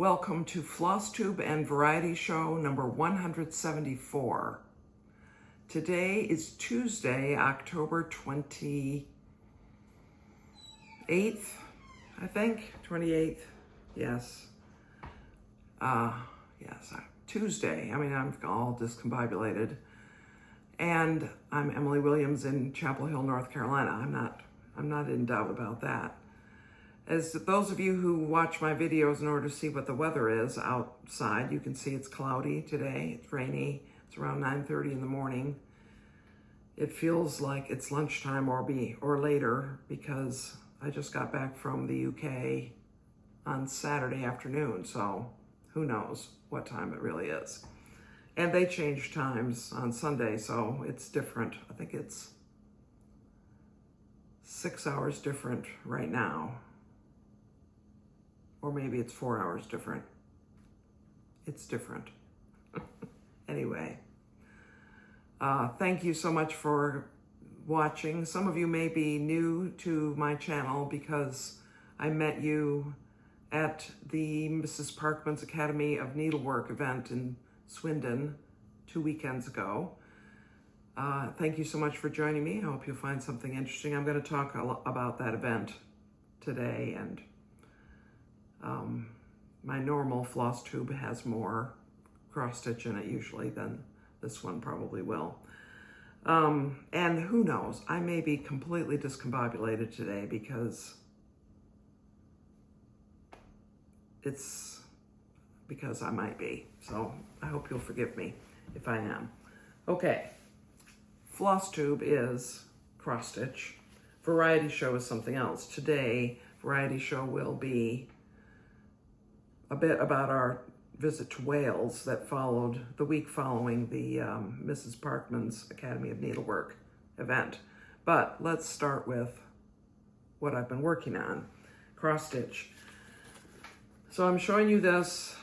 Welcome to Flosstube and Variety Show number 174. Today is Tuesday, October 28th, I think. 28th, yes. Tuesday. I mean, I'm all discombobulated. And I'm Emily Williams in Chapel Hill, North Carolina. I'm not in doubt about that. As those of you who watch my videos in order to see what the weather is outside, you can see it's cloudy today, it's rainy, it's around 9:30 in the morning. It feels like it's lunchtime or later because I just got back from the UK on Saturday afternoon, so who knows what time it really is. And they change times on Sunday, so it's different. I think it's 6 hours different right now. Or maybe it's 4 hours different. It's different. Anyway, thank you so much for watching. Some of you may be new to my channel because I met you at the Mrs. Parkman's Academy of Needlework event in Swindon 2 weekends ago. Thank you so much for joining me. I hope you'll find something interesting. I'm going to talk about that event today, and my normal floss tube has more cross stitch in it usually than this one probably will. And who knows, I may be completely discombobulated today because I might be. So I hope you'll forgive me if I am. Okay, floss tube is cross stitch. Variety show is something else. Today, variety show will be a bit about our visit to Wales that followed the week following the Mrs. Parkman's Academy of Needlework event. But let's start with what I've been working on, cross stitch. So I'm showing you this.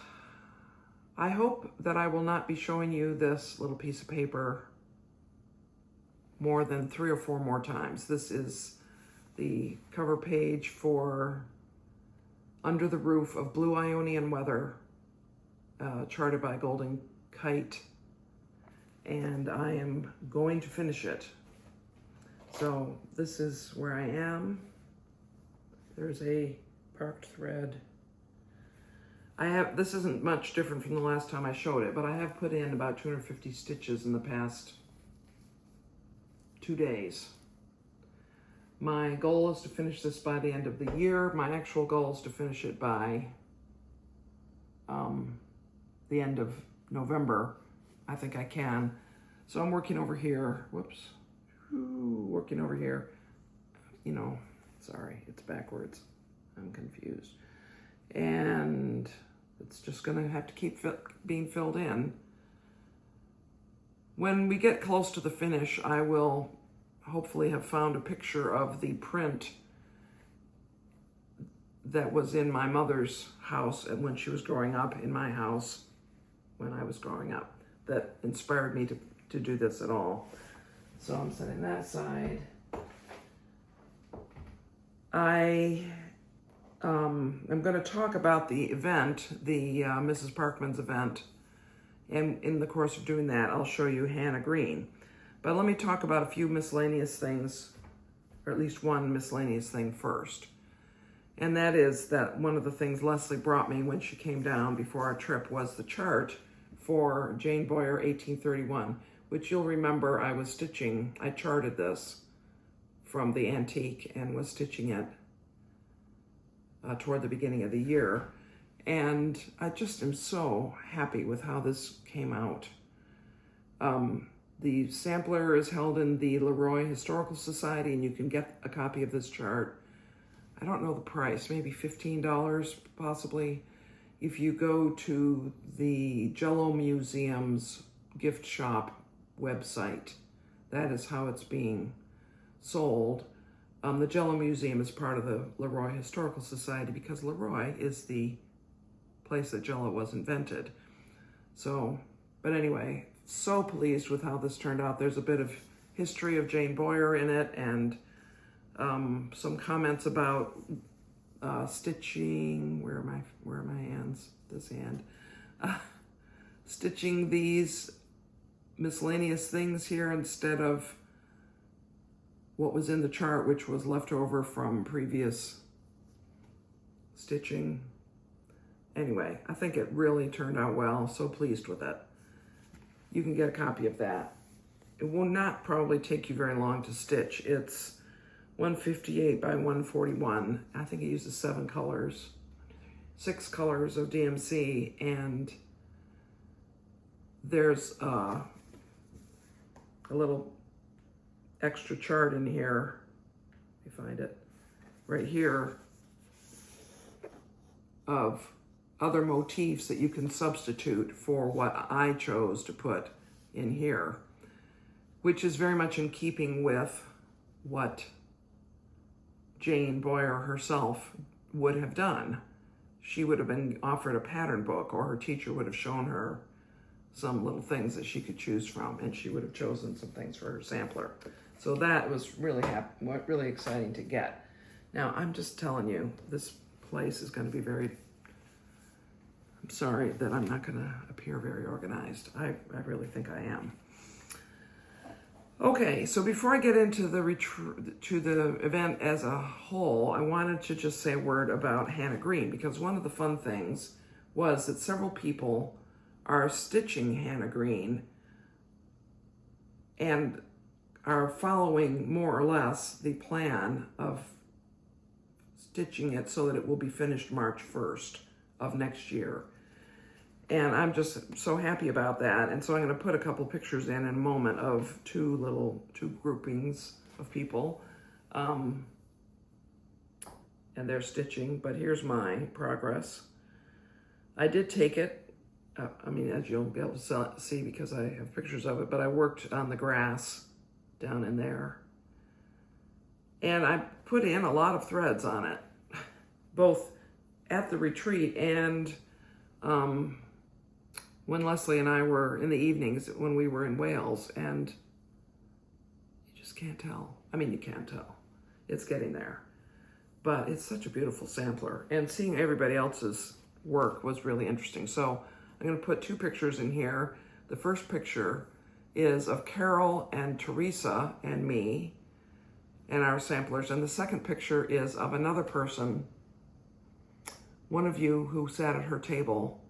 I hope that I will not be showing you this little piece of paper more than 3 or 4 more times. This is the cover page for Under the Roof of Blue Ionian Weather, charted by Golden Kite, and I am going to finish it. So this is where I am. There's a parked thread. This isn't much different from the last time I showed it, but I have put in about 250 stitches in the past 2 days. My goal is to finish this by the end of the year. My actual goal is to finish it by the end of November. I think I can. So I'm working over here. Whoops. Working over here. You know, sorry, it's backwards. I'm confused. And it's just going to have to keep being filled in. When we get close to the finish, I will hopefully have found a picture of the print that was in my mother's house and when she was growing up, in my house when I was growing up, that inspired me to do this at all. So I'm setting that aside. I'm going to talk about the event, the Mrs. Parkman's event, and in the course of doing that, I'll show you Hannah Green. But let me talk about a few miscellaneous things, or at least one miscellaneous thing first. And that is that one of the things Leslie brought me when she came down before our trip was the chart for Jane Boyer 1831, which you'll remember I was stitching. I charted this from the antique and was stitching it toward the beginning of the year. And I just am so happy with how this came out. The sampler is held in the Leroy Historical Society, and you can get a copy of this chart. I don't know the price, maybe $15 possibly. If you go to the Jello Museum's gift shop website, that is how it's being sold. The Jello Museum is part of the Leroy Historical Society because Leroy is the place that Jello was invented. So, but anyway, so pleased with how this turned out. There's a bit of history of Jane Boyer in it and some comments about stitching, where are my hands? This hand. Stitching these miscellaneous things here instead of what was in the chart, which was left over from previous stitching. Anyway, I think it really turned out well. So pleased with it. You can get a copy of that. It will not probably take you very long to stitch. It's 158 by 141. I think it uses 6 colors of DMC, and there's a little extra chart in here. Let me find it right here of other motifs that you can substitute for what I chose to put in here, which is very much in keeping with what Jane Boyer herself would have done. She would have been offered a pattern book, or her teacher would have shown her some little things that she could choose from, and she would have chosen some things for her sampler. So that was really exciting to get. Now, I'm just telling you, this place is going to be very, I'm sorry that I'm not going to appear very organized. I really think I am. Okay, so before I get into the event as a whole, I wanted to just say a word about Hannah Green, because one of the fun things was that several people are stitching Hannah Green and are following more or less the plan of stitching it so that it will be finished March 1st of next year. And I'm just so happy about that. And so I'm going to put a couple pictures in a moment of two groupings of people. And they're stitching, but here's my progress. I did take it, as you'll be able to see because I have pictures of it, but I worked on the grass down in there. And I put in a lot of threads on it, both at the retreat and when Leslie and I were in the evenings when we were in Wales, and you just can't tell. You can tell. It's getting there. But it's such a beautiful sampler, and seeing everybody else's work was really interesting. So I'm going to put 2 pictures in here. The first picture is of Carol and Teresa and me and our samplers, and the second picture is of another person, one of you who sat at her table.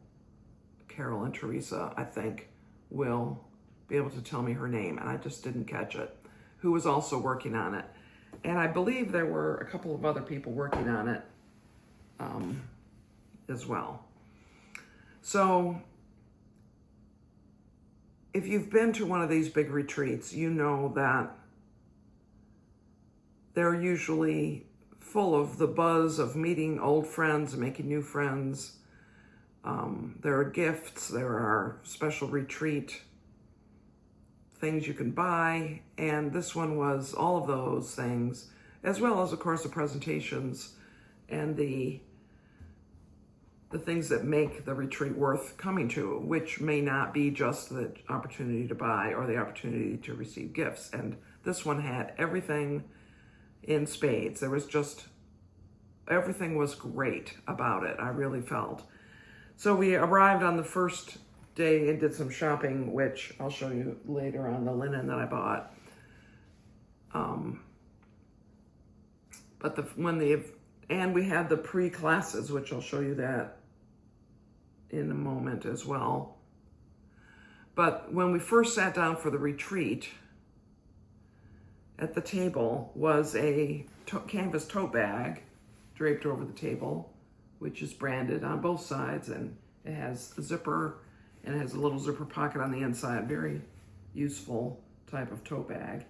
Carol and Teresa, I think, will be able to tell me her name, and I just didn't catch it, who was also working on it. And I believe there were a couple of other people working on it as well. So if you've been to one of these big retreats, you know that they're usually full of the buzz of meeting old friends and making new friends. There are gifts, there are special retreat things you can buy, and this one was all of those things, as well as, of course, the presentations and the things that make the retreat worth coming to, which may not be just the opportunity to buy or the opportunity to receive gifts. And this one had everything in spades. There was just, everything was great about it, I really felt. So we arrived on the first day and did some shopping, which I'll show you later on, the linen that I bought. And we had the pre-classes, which I'll show you that in a moment as well. But when we first sat down for the retreat, at the table was a canvas tote bag draped over the table, which is branded on both sides, and it has a zipper, and it has a little zipper pocket on the inside. Very useful type of tote bag.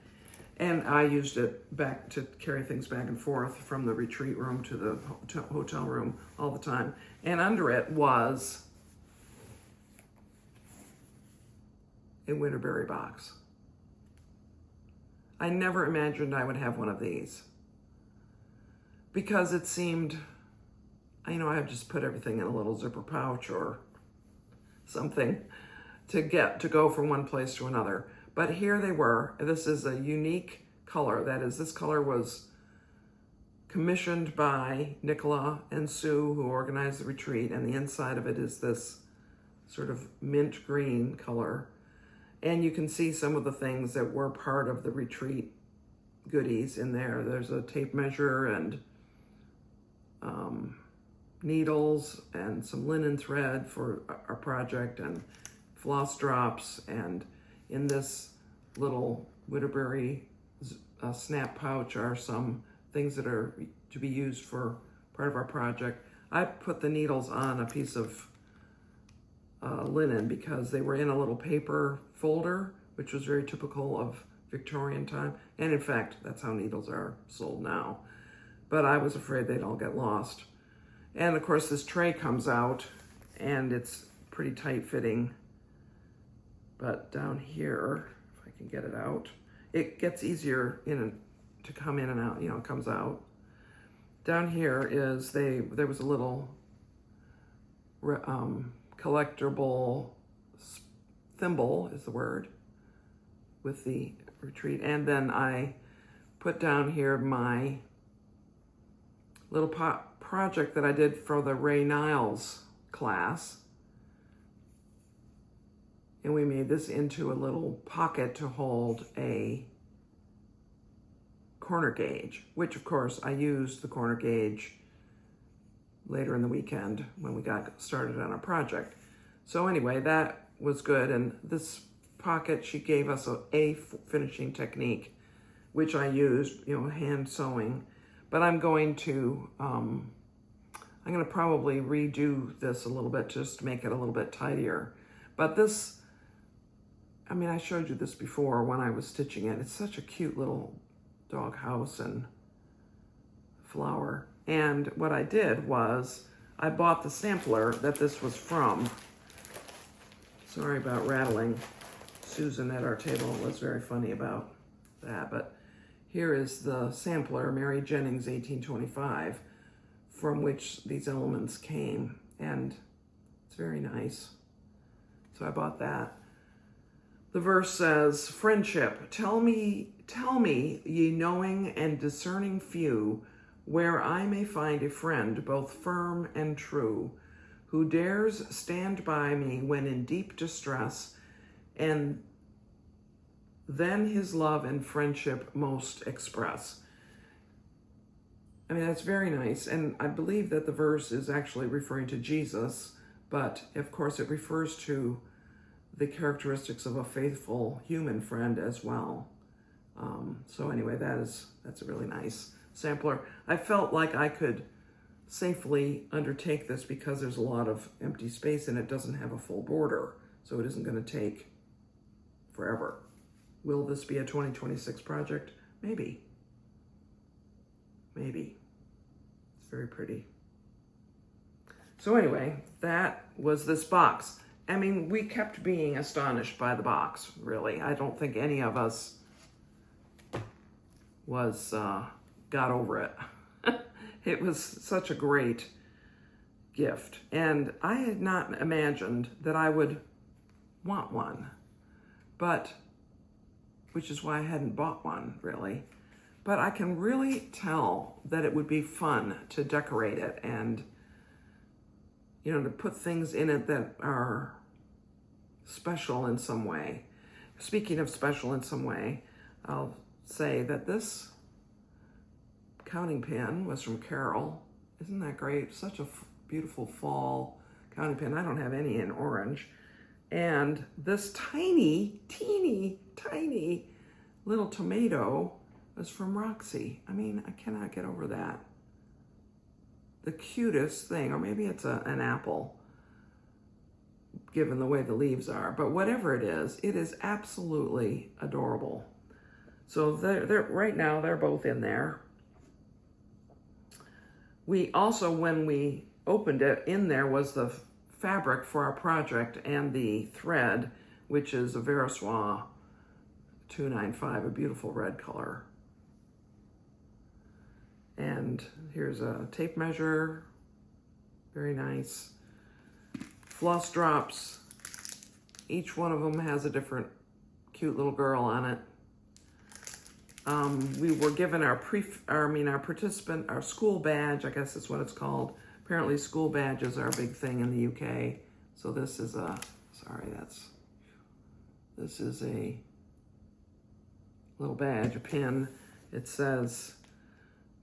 And I used it back to carry things back and forth from the retreat room to the hotel room all the time. And under it was a Winterberry box. I never imagined I would have one of these, because it seemed, I just put everything in a little zipper pouch or something to go from one place to another. But here they were. This is a unique color. That is, this color was commissioned by Nicola and Sue, who organized the retreat, and the inside of it is this sort of mint green color. And you can see some of the things that were part of the retreat goodies in there. There's a tape measure and needles and some linen thread for our project and floss drops. And in this little Whitterberry snap pouch are some things that are to be used for part of our project. I put the needles on a piece of linen because they were in a little paper folder, which was very typical of Victorian time. And in fact, that's how needles are sold now. But I was afraid they'd all get lost. And of course, this tray comes out and it's pretty tight fitting. But down here, if I can get it out, it gets easier to come in and out, it comes out. Down here is, there was a little collectible thimble is the word with the retreat. And then I put down here my little project that I did for the Ray Niles class. And we made this into a little pocket to hold a corner gauge, which of course I used the corner gauge later in the weekend when we got started on our project. So anyway, that was good. And this pocket, she gave us a finishing technique, which I used, hand sewing. But I'm going to probably redo this a little bit just to make it a little bit tidier. But this, I showed you this before when I was stitching it. It's such a cute little dog house and flower. And what I did was I bought the sampler that this was from. Sorry about rattling. Susan at our table was very funny about that. But here is the sampler, Mary Jennings, 1825, from which these elements came. And it's very nice. So I bought that. The verse says, "Friendship, tell me, ye knowing and discerning few, where I may find a friend both firm and true, who dares stand by me when in deep distress, and then his love and friendship most express." That's very nice. And I believe that the verse is actually referring to Jesus, but of course it refers to the characteristics of a faithful human friend as well. So anyway, that's a really nice sampler. I felt like I could safely undertake this because there's a lot of empty space and it doesn't have a full border, so it isn't going to take forever. Will this be a 2026 project? Maybe. Maybe. It's very pretty. So anyway, that was this box. We kept being astonished by the box, really. I don't think any of us got over it. It was such a great gift. And I had not imagined that I would want one, which is why I hadn't bought one, really. But I can really tell that it would be fun to decorate it and, to put things in it that are special in some way. Speaking of special in some way, I'll say that this counting pin was from Carol. Isn't that great? Such a beautiful fall counting pin. I don't have any in orange. And this tiny, teeny, tiny little tomato was from Roxy. I cannot get over that. The cutest thing, or maybe it's an apple, given the way the leaves are. But whatever it is absolutely adorable. So they're right now, they're both in there. We also, when we opened it, in there was the fabric for our project and the thread, which is a Verosoie 295, a beautiful red color. And here's a tape measure, very nice. Floss drops, each one of them has a different cute little girl on it. We were given our school badge, I guess that's what it's called. Apparently school badges are a big thing in the UK. So this is a, this is a little badge, a pin. It says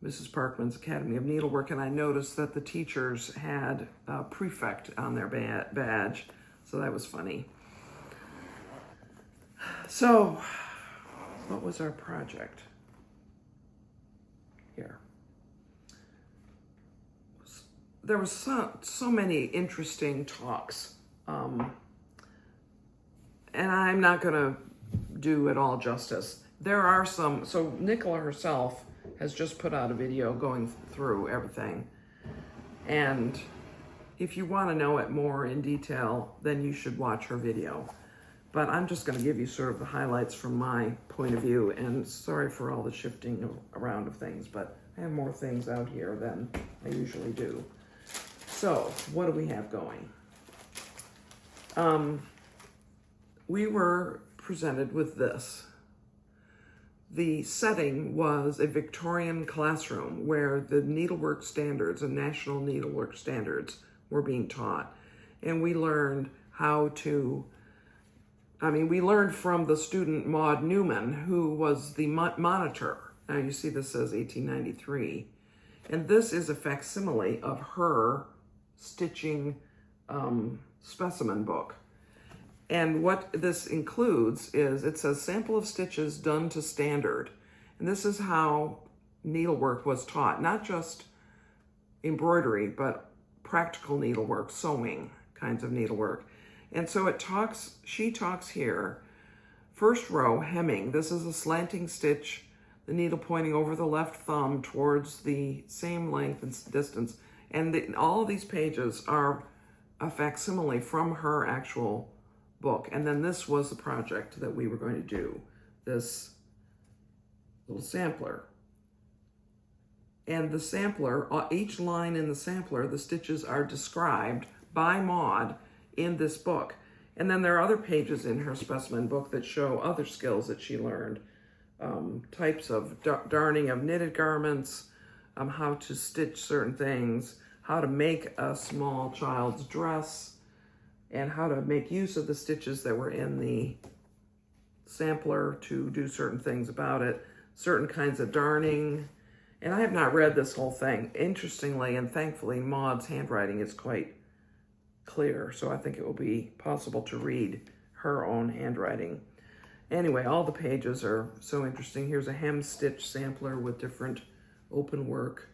Mrs. Parkman's Academy of Needlework, and I noticed that the teachers had a prefect on their badge, so that was funny. So, what was our project? Here. There was so many interesting talks, and I'm not going to do it all justice. There are some, so Nicola herself has just put out a video going through everything, and if you want to know it more in detail, then you should watch her video. But I'm just going to give you sort of the highlights from my point of view, and sorry for all the shifting around of things, but I have more things out here than I usually do. So, what do we have going? We were presented with this. The setting was a Victorian classroom where the needlework standards and national needlework standards were being taught. And we learned how to, we learned from the student Maud Newman, who was the monitor. Now you see this says 1893. And this is a facsimile of her stitching specimen book. And what this includes is, it says sample of stitches done to standard. And this is how needlework was taught, not just embroidery, but practical needlework, sewing kinds of needlework. And so she talks here, first row, hemming. This is a slanting stitch, the needle pointing over the left thumb towards the same length and distance. And all of these pages are a facsimile from her actual book. And then this was the project that we were going to do, this little sampler. And the sampler, each line in the sampler, the stitches are described by Maud in this book. And then there are other pages in her specimen book that show other skills that she learned, types of darning of knitted garments, how to stitch certain things, how to make a small child's dress, and how to make use of the stitches that were in the sampler to do certain things about it, certain kinds of darning. And I have not read this whole thing. Interestingly and thankfully, Maud's handwriting is quite clear, so I think it will be possible to read her own handwriting. Anyway, all the pages are so interesting. Here's a hem stitch sampler with different open work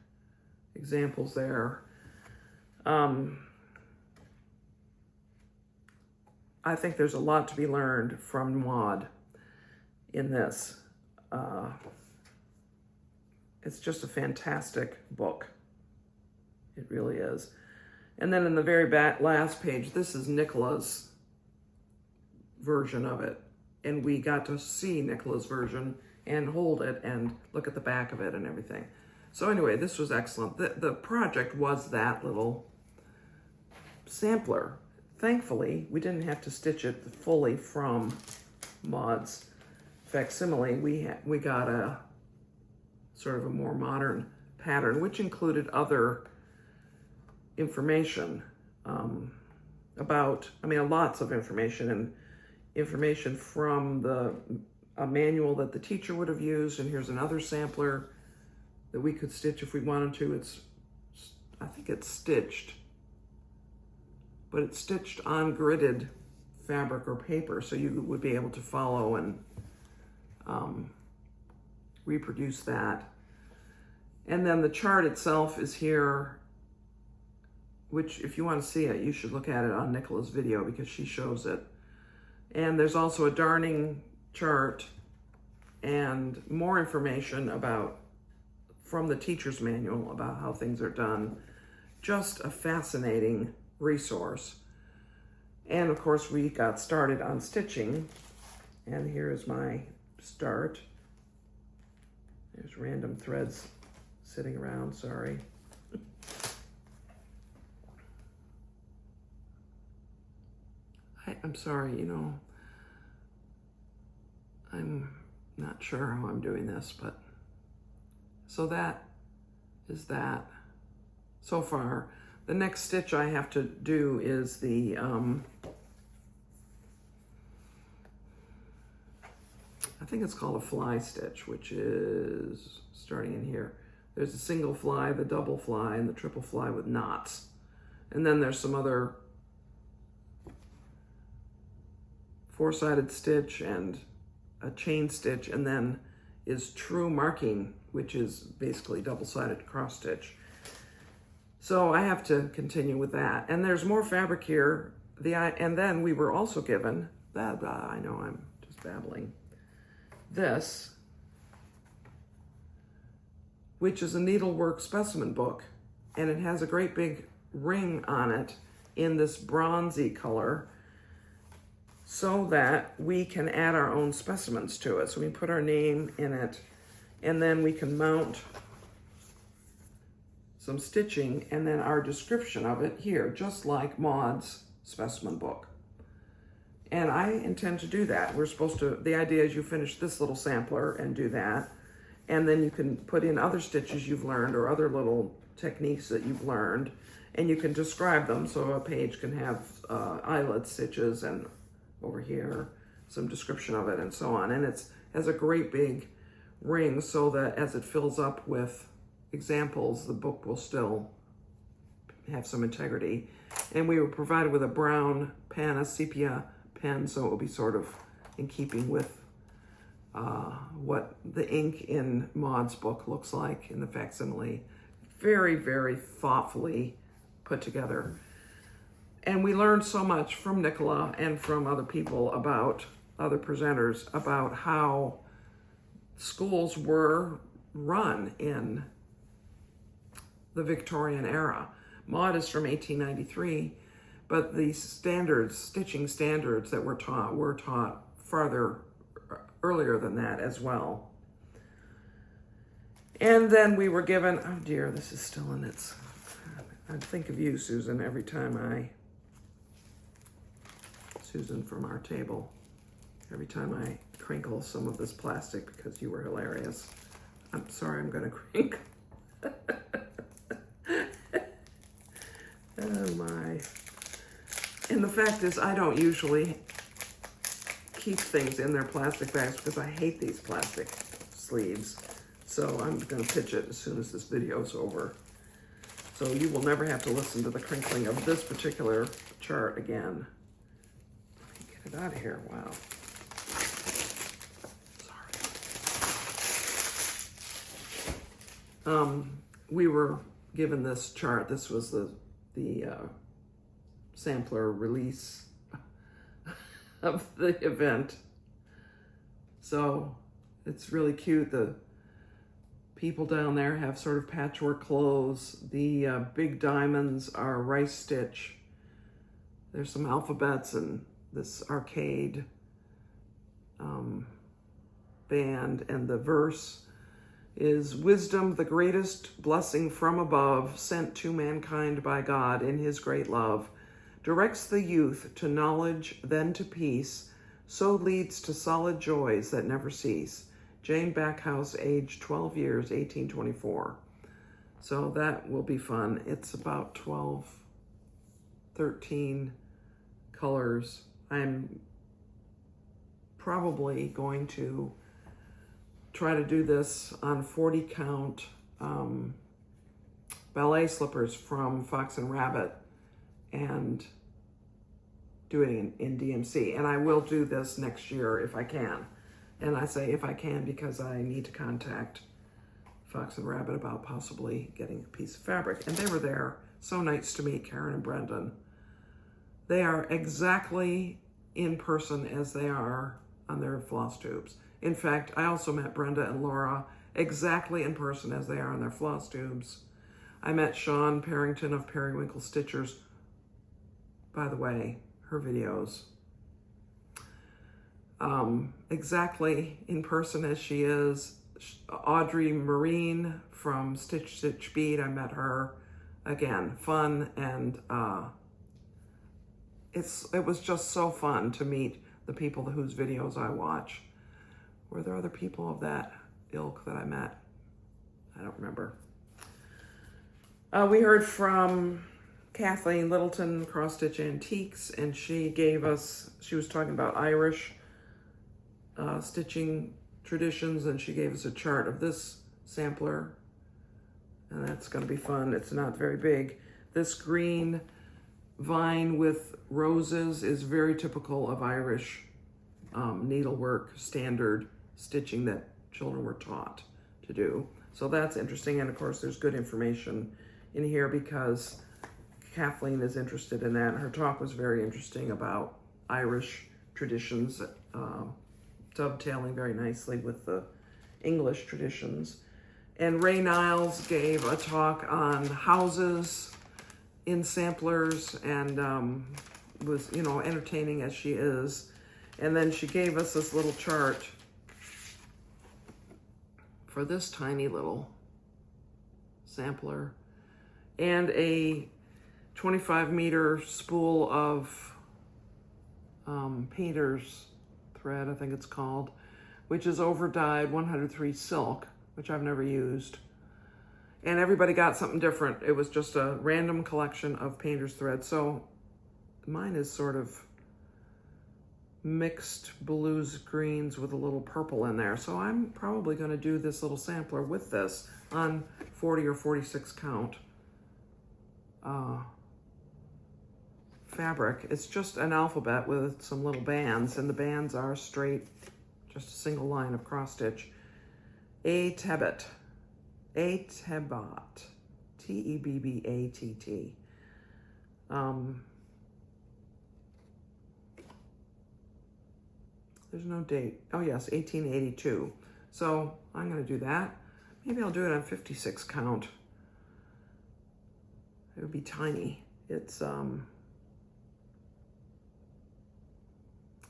examples there. I think there's a lot to be learned from Maud in this. It's just a fantastic book. It really is. And then in the very last page, this is Nicola's version of it. And we got to see Nicola's version and hold it and look at the back of it and everything. So anyway, this was excellent. The project was that little sampler. Thankfully, we didn't have to stitch it fully from Maud's facsimile. We got a sort of a more modern pattern, which included other information about, lots of information, and information from a manual that the teacher would have used. And here's another sampler that we could stitch if we wanted to. I think it's stitched, but it's stitched on gridded fabric or paper, so you would be able to follow and reproduce that. And then the chart itself is here, which if you want to see it, you should look at it on Nicola's video because she shows it. And there's also a darning chart and more information from the teacher's manual about how things are done. Just a fascinating resource. And of course we got started on stitching, and here is my start. There's random threads sitting around, sorry. I'm sorry, I'm Not sure how I'm doing this, but so that is that so far. The next stitch I have to do is the I think it's called a fly stitch, which is starting in here. There's a single fly, the double fly, and the triple fly with knots. And then there's some other four-sided stitch and a chain stitch, and then is true marking, which is basically double-sided cross stitch. So I have to continue with that. And there's more fabric here. And then we were also given, I know I'm just babbling, this, which is a needlework specimen book. And it has a great big ring on it in this bronzy color so that we can add our own specimens to it. So we put our name in it, and then we can mount some stitching and then our description of it here, just like Maud's specimen book. And I intend to do that. We're supposed to, the idea is you finish this little sampler and do that, and then you can put in other stitches you've learned or other little techniques that you've learned, and you can describe them. So a page can have eyelet stitches, and over here, some description of it and so on. And it has a great big ring so that as it fills up with examples, the book will still have some integrity. And we were provided with a brown pen, a sepia pen, so it will be sort of in keeping with what the ink in Maud's book looks like in the facsimile. Very, very thoughtfully put together. And we learned so much from Nicola and from other people about, other presenters, about how schools were run in the Victorian era. Maud is from 1893, but the standards, stitching standards that were taught farther earlier than that as well. And then we were given, oh dear, this is still in its, I think of you, Susan, every time Susan from our table, every time I crinkle some of this plastic because you were hilarious. I'm sorry, I'm gonna crinkle. Oh my. And the fact is, I don't usually keep things in their plastic bags because I hate these plastic sleeves. So I'm gonna pitch it as soon as this video is over. So you will never have to listen to the crinkling of this particular chart again. Get it out of here, wow. Sorry. We were given this chart. This was the sampler release of the event. So it's really cute. The people down there have sort of patchwork clothes. The big diamonds are rice stitch. There's some alphabets and this arcade band, and the verse is wisdom, the greatest blessing from above, sent to mankind by God in his great love, directs the youth to knowledge, then to peace, so leads to solid joys that never cease. Jane Backhouse, age 12 years, 1824. So that will be fun. It's about 12, 13 colors. I'm probably going to try to do this on 40 count ballet slippers from Fox and Rabbit and do it in DMC. And I will do this next year if I can. And I say if I can because I need to contact Fox and Rabbit about possibly getting a piece of fabric. And they were there. So nice to meet Karen and Brendan. They are exactly in person as they are on their floss tubes. In fact, I also met Brenda and Laura exactly in person as they are on their floss tubes. I met Sean Parrington of Periwinkle Stitchers. By the way, her videos. Exactly in person as she is. Audrey Marine from Stitch Stitch Bead, I met her. Again, fun, and it was just so fun to meet the people whose videos I watch. Were there other people of that ilk that I met? I don't remember. We heard from Kathleen Littleton, Cross Stitch Antiques, and she was talking about Irish stitching traditions, and she gave us a chart of this sampler, and that's going to be fun. It's not very big. This green vine with roses is very typical of Irish needlework, standard stitching that children were taught to do. So that's interesting, and of course there's good information in here because Kathleen is interested in that. Her talk was very interesting about Irish traditions, dovetailing very nicely with the English traditions. And Ray Niles gave a talk on houses in samplers and was, entertaining as she is. And then she gave us this little chart for this tiny little sampler and a 25-meter spool of painter's thread, I think it's called, which is over-dyed 103 silk, which I've never used. And everybody got something different. It was just a random collection of painter's thread. So mine is sort of mixed blues, greens with a little purple in there. So I'm probably going to do this little sampler with this on 40 or 46 count fabric. It's just an alphabet with some little bands, and the bands are straight, just a single line of cross stitch. A Tebbatt, T-E-B-B-A-T-T. There's no date. Oh yes, 1882. So I'm going to do that. Maybe I'll do it on 56 count. It would be tiny. It's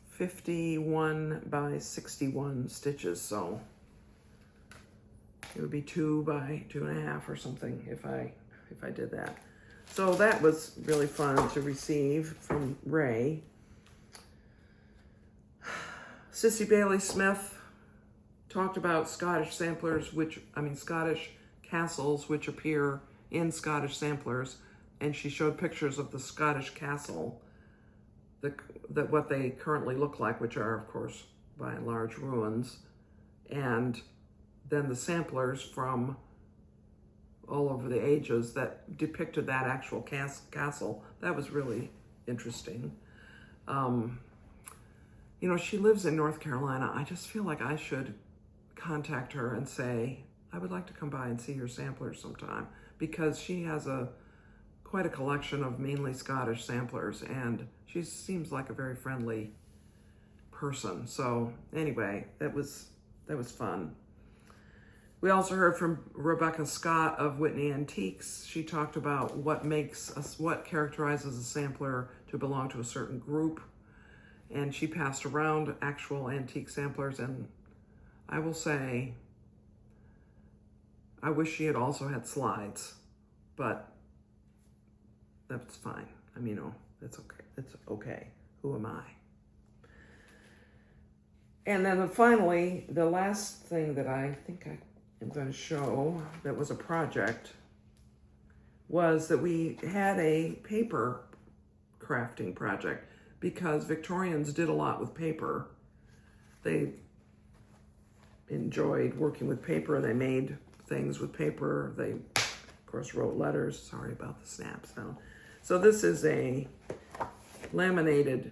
51 by 61 stitches, so it would be 2 by 2.5 or something if I did that. So that was really fun to receive from Ray. Sissy Bailey Smith talked about Scottish samplers, Scottish castles, which appear in Scottish samplers, and she showed pictures of the Scottish castle, what they currently look like, which are, of course, by and large ruins, and then the samplers from all over the ages that depicted that actual castle. That was really interesting. She lives in North Carolina. I just feel like I should contact her and say, I would like to come by and see your samplers sometime, because she has quite a collection of mainly Scottish samplers, and she seems like a very friendly person. So anyway, that was fun. We also heard from Rebecca Scott of Whitney Antiques. She talked about what characterizes a sampler to belong to a certain group, and she passed around actual antique samplers, and I will say, I wish she had also had slides, but that's fine. It's okay. It's okay. Who am I? And then finally, the last thing that I think I am going to show that was a project was that we had a paper crafting project, because Victorians did a lot with paper. They enjoyed working with paper. They made things with paper. They, of course, wrote letters. Sorry about the snaps now. So this is a laminated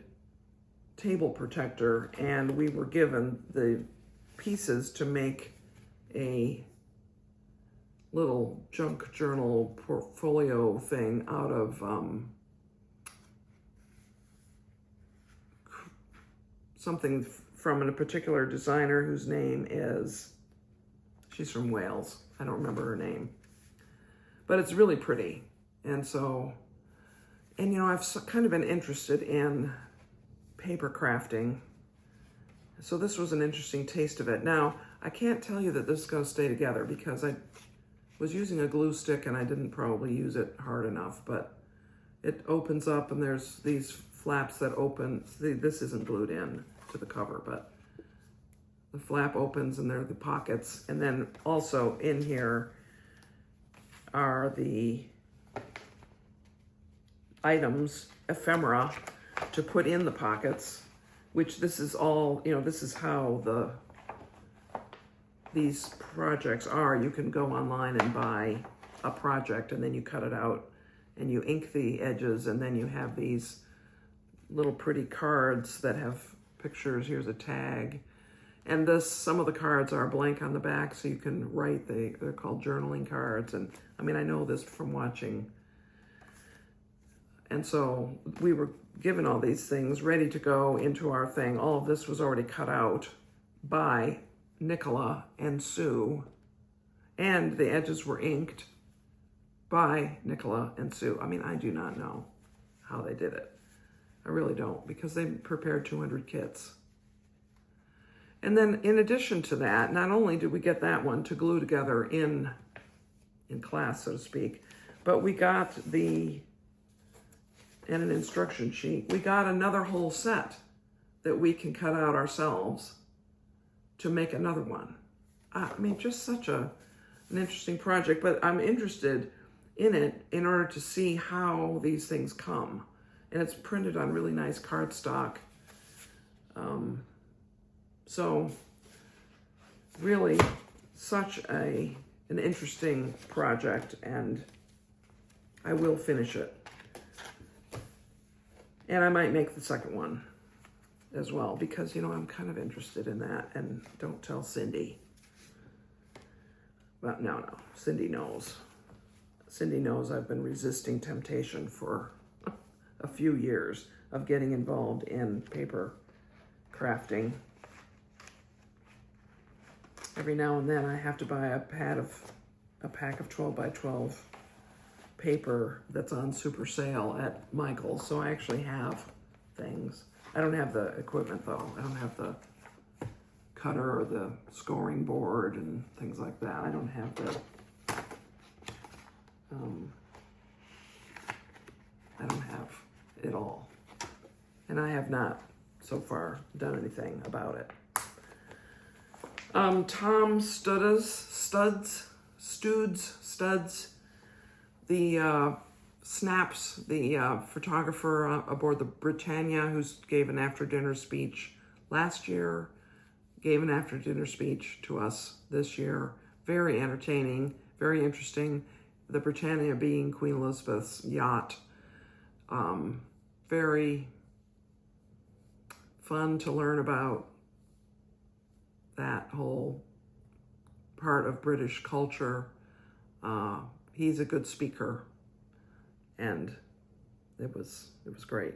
table protector, and we were given the pieces to make a little junk journal portfolio thing out of something from a particular designer whose name is, she's from Wales. I don't remember her name, but it's really pretty. And so, I've kind of been interested in paper crafting. So this was an interesting taste of it. Now, I can't tell you that this is going to stay together because I was using a glue stick and I didn't probably use it hard enough, but it opens up and there's these flaps that open. This isn't glued in to the cover, but the flap opens and there are the pockets. And then also in here are the items, ephemera, to put in the pockets, which this is all, you know, this is how these projects are. You can go online and buy a project and then you cut it out and you ink the edges, and then you have these little pretty cards that have pictures. Here's a tag. And some of the cards are blank on the back, so you can write. They're called journaling cards. And I mean, I know this from watching. And so we were given all these things ready to go into our thing. All of this was already cut out by Nicola and Sue. And the edges were inked by Nicola and Sue. I mean, I do not know how they did it. I really don't, because they prepared 200 kits. And then in addition to that, not only did we get that one to glue together in class, so to speak, but we got and an instruction sheet. We got another whole set that we can cut out ourselves to make another one. I mean, just such an interesting project, but I'm interested in it in order to see how these things come. And it's printed on really nice cardstock. So really such an interesting project, and I will finish it. And I might make the second one as well, because, you know, I'm kind of interested in that. And don't tell Cindy. But no, Cindy knows. Cindy knows I've been resisting temptation for a few years of getting involved in paper crafting. Every now and then I have to buy a pack of 12 by 12 paper that's on super sale at Michael's. So I actually have things. I don't have the equipment though. I don't have the cutter or the scoring board and things like that. I don't have I don't have it all. And I have not so far done anything about it. Tom Studs, the Snaps, the photographer aboard the Britannia, who gave an after-dinner speech last year, gave an after-dinner speech to us this year. Very entertaining, very interesting. The Britannia being Queen Elizabeth's yacht. Very fun to learn about that whole part of British culture. He's a good speaker, and it was great.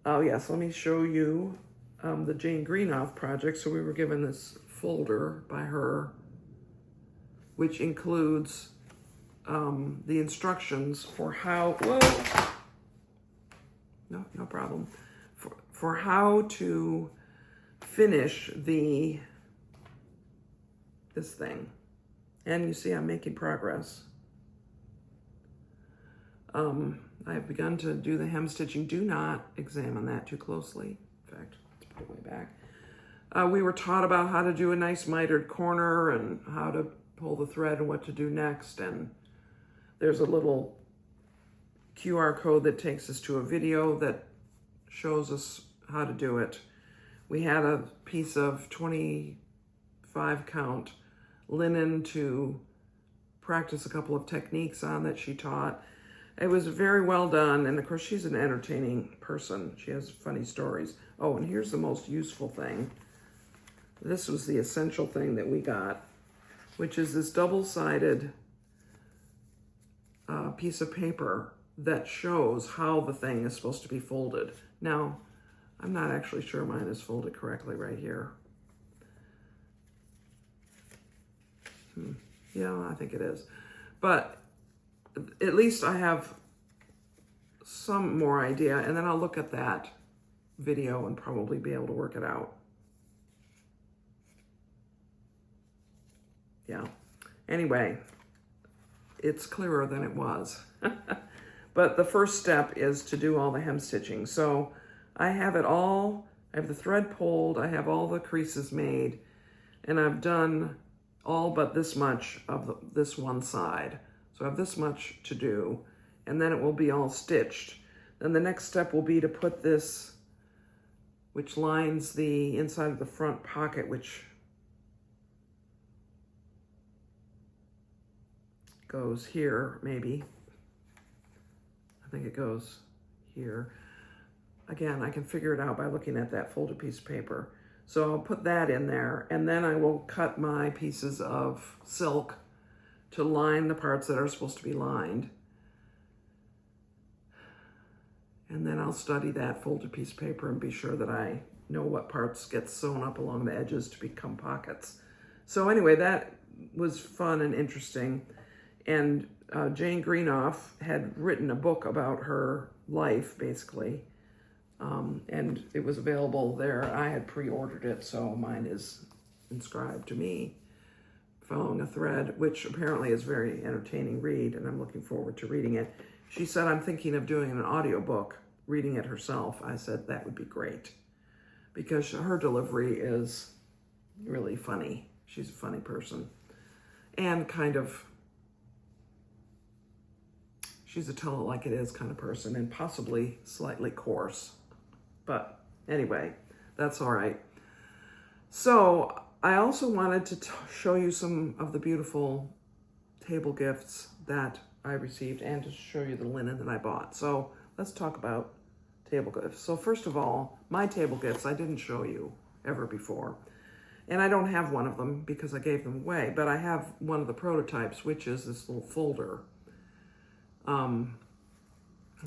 Oh yes, let me show you the Jane Greenough project. So we were given this folder by her, which includes the instructions for how, no problem, for how to finish this thing. And you see I'm making progress. I have begun to do the hem stitching. Do not examine that too closely. In fact, let's put it way back. We were taught about how to do a nice mitered corner and how to pull the thread and what to do next. And there's a little QR code that takes us to a video that shows us how to do it. We had a piece of 25 count linen to practice a couple of techniques on that she taught. It was very well done, and of course she's an entertaining person. She has funny stories. Oh, and here's the most useful thing. This was the essential thing that we got, which is this double-sided piece of paper that shows how the thing is supposed to be folded. Now, I'm not actually sure mine is folded correctly right here. Yeah, I think it is. But at least I have some more idea, and then I'll look at that video and probably be able to work it out. Yeah. Anyway, it's clearer than it was. But the first step is to do all the hem stitching. So I have it all I have the thread pulled, I have all the creases made, and I've done all but this much of this one side. So I have this much to do, and then it will be all stitched. Then the next step will be to put this, which lines the inside of the front pocket, which goes here, maybe. I think it goes here. Again, I can figure it out by looking at that folded piece of paper. So I'll put that in there, and then I will cut my pieces of silk to line the parts that are supposed to be lined. And then I'll study that folded piece of paper and be sure that I know what parts get sewn up along the edges to become pockets. So anyway, that was fun and interesting. And Jane Greenough had written a book about her life, basically. And it was available there. I had pre-ordered it, so mine is inscribed to me, Following a Thread, which apparently is a very entertaining read, and I'm looking forward to reading it. She said, I'm thinking of doing an audiobook, reading it herself. I said, that would be great, because her delivery is really funny. She's a funny person, and kind of, she's a tell it like it is kind of person, and possibly slightly coarse. But anyway, that's all right. So I also wanted to show you some of the beautiful table gifts that I received, and to show you the linen that I bought. So let's talk about table gifts. So first of all, my table gifts I didn't show you ever before. And I don't have one of them because I gave them away, but I have one of the prototypes, which is this little folder.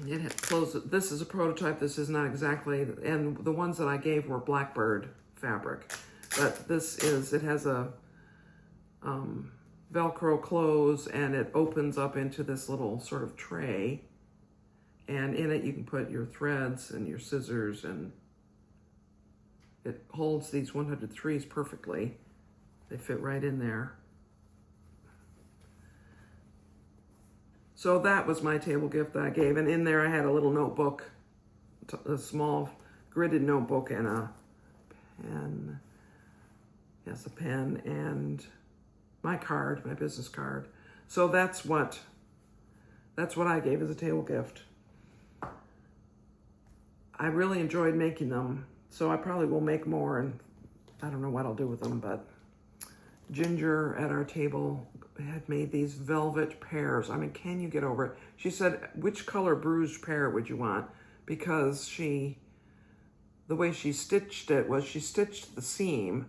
It closes. This is a prototype. This is not exactly, and the ones that I gave were Blackbird fabric. But this is, it has a Velcro close, and it opens up into this little sort of tray. And in it you can put your threads and your scissors, and it holds these 103s perfectly. They fit right in there. So that was my table gift that I gave. And in there I had a little notebook, a small gridded notebook, and a pen. Yes, a pen, and my card, my business card. So that's what I gave as a table gift. I really enjoyed making them, so I probably will make more, and I don't know what I'll do with them, but Ginger at our table had made these velvet pears. I mean, can you get over it? She said, which color bruised pear would you want? Because the way she stitched it was she stitched the seam,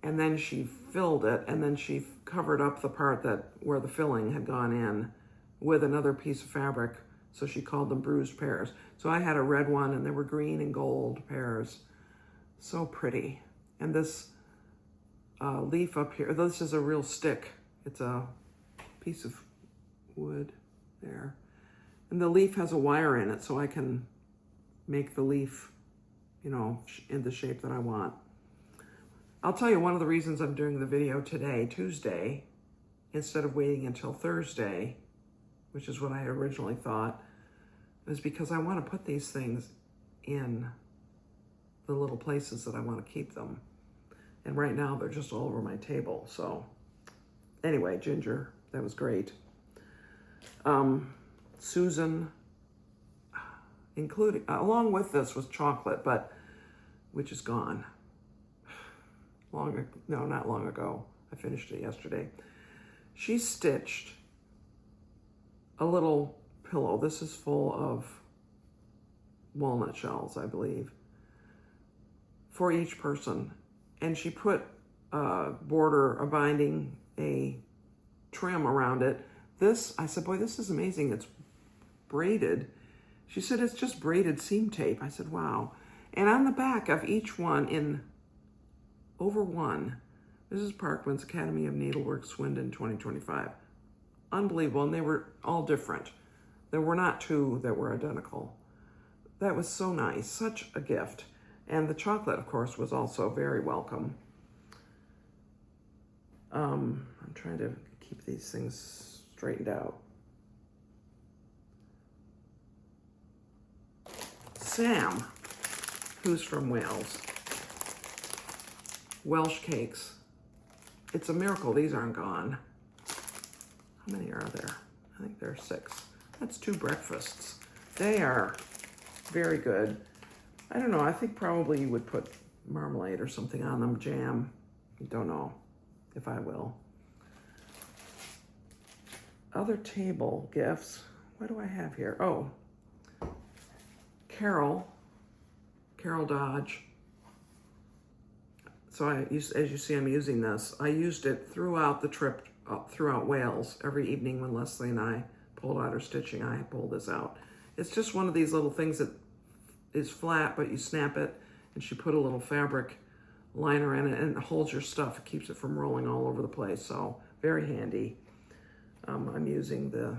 and then she filled it, and then she covered up the part where the filling had gone in with another piece of fabric. So she called them bruised pears. So I had a red one, and there were green and gold pears. So pretty. And this leaf up here, this is a real stick. It's a piece of wood there. And the leaf has a wire in it, so I can make the leaf, you know, in the shape that I want. I'll tell you one of the reasons I'm doing the video today, Tuesday, instead of waiting until Thursday, which is what I originally thought, is because I want to put these things in the little places that I want to keep them. And right now they're just all over my table. So anyway, Ginger, that was great. Susan, along with this was chocolate, which is gone. Not long ago. I finished it yesterday. She stitched a little pillow. This is full of walnut shells, I believe, for each person. And she put a binding, a trim around it. I said, boy, this is amazing. It's braided. She said, it's just braided seam tape. I said, wow. And on the back of each one, in over one, Mrs. Parkman's Academy of Needlework, Swindon, 2025. Unbelievable, and they were all different. There were not two that were identical. That was so nice, such a gift. And the chocolate, of course, was also very welcome. I'm trying to keep these things straightened out. Sam, who's from Wales, Welsh cakes. It's a miracle these aren't gone. How many are there? I think there are 6. That's 2 breakfasts. They are very good. I don't know, I think probably you would put marmalade or something on them, jam. Don't know if I will. Other table gifts. What do I have here? Oh, Carol Dodge. So as you see, I'm using this. I used it throughout the trip, throughout Wales. Every evening when Leslie and I pulled out her stitching, I pulled this out. It's just one of these little things that is flat, but you snap it, and she put a little fabric liner in it, and it holds your stuff. It keeps it from rolling all over the place, so very handy. I'm using the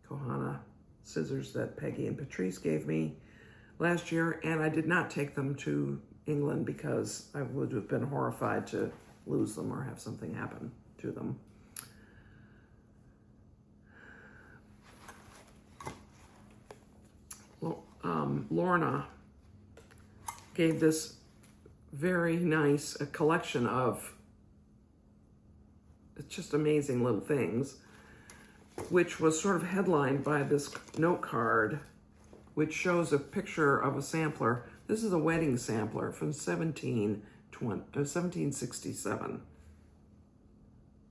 Kohana scissors that Peggy and Patrice gave me last year, and I did not take them to England because I would have been horrified to lose them or have something happen to them. Lorna gave this very nice collection of just amazing little things, which was sort of headlined by this note card, which shows a picture of a sampler. This is a wedding sampler from 1767.